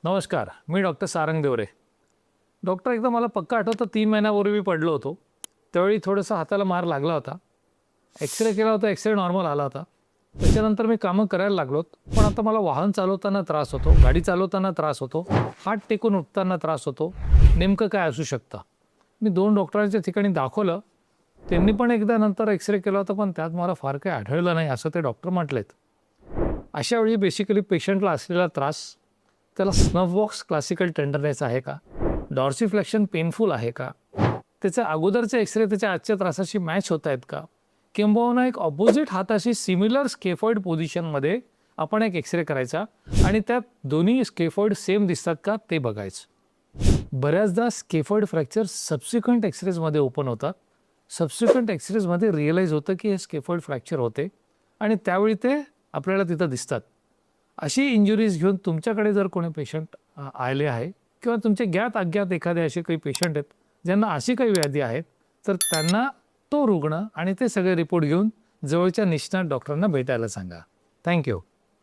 नमस्कार, मी doctor Sarang Deore. Doctor, एकदा मला पक्का आठवतं 3 महिन्यापूर्वी पडलो होतो. त्यावेळी थोडंसं हाताला मार लागला होता. एक्सरे केला होता, एक्सरे नॉर्मल आला होता. त्याच्यानंतर मी कामं करायला लागलो. पण आता मला वाहन चालवताना त्रास होतो, गाडी चालवताना त्रास होतो, हात टेकून उठताना त्रास होतो. नेमकं काय असू शकतं? मी 2 डॉक्टरांच्या ठिकाणी दाखवलं. त्यांनी पण एकदा नंतर एक्सरे केला होता, पण त्यात मला फार काही आढळलं नाही असं ते डॉक्टर म्हटलेत. अशा वेळी बेसिकली पेशंटला असलेला त्रास, त्याला स्नफबॉक्स क्लासिकल टेंडरनेस आहे का, डॉर्सिफ्लेक्शन पेनफुल आहे का, त्याच्या अगोदरचे एक्सरे त्याच्या आजच्या त्रासाशी मॅच होत आहेत का, किंबहुना एक ऑपोजिट हाताशी सिमिलर स्केफॉइड पोझिशनमध्ये आपण एक एक्सरे करायचा आणि त्यात दोन्ही स्केफॉइड सेम दिसतात का ते बघायचं. बऱ्याचदा स्केफॉइड फ्रॅक्चर सबसिक्वेंट एक्सरेजमध्ये ओपन होतात. सबसिक्वेंट एक्सरेजमध्ये रिअलाईज होतं की हे स्केफॉइड फ्रॅक्चर होते आणि त्यावेळी ते आपल्याला तिथं दिसतात. अशी इंजुरीज घेऊन तुमच्याकडे जर कोणी पेशंट आले आहे किंवा तुमचे ज्ञात अज्ञात एखादे असे काही पेशंट आहेत ज्यांना अशी काही व्याधी आहेत, तर त्यांना तो रुग्ण आणि ते सगळे रिपोर्ट घेऊन जवळच्या निष्णात डॉक्टरांना भेटायला सांगा. थँक्यू.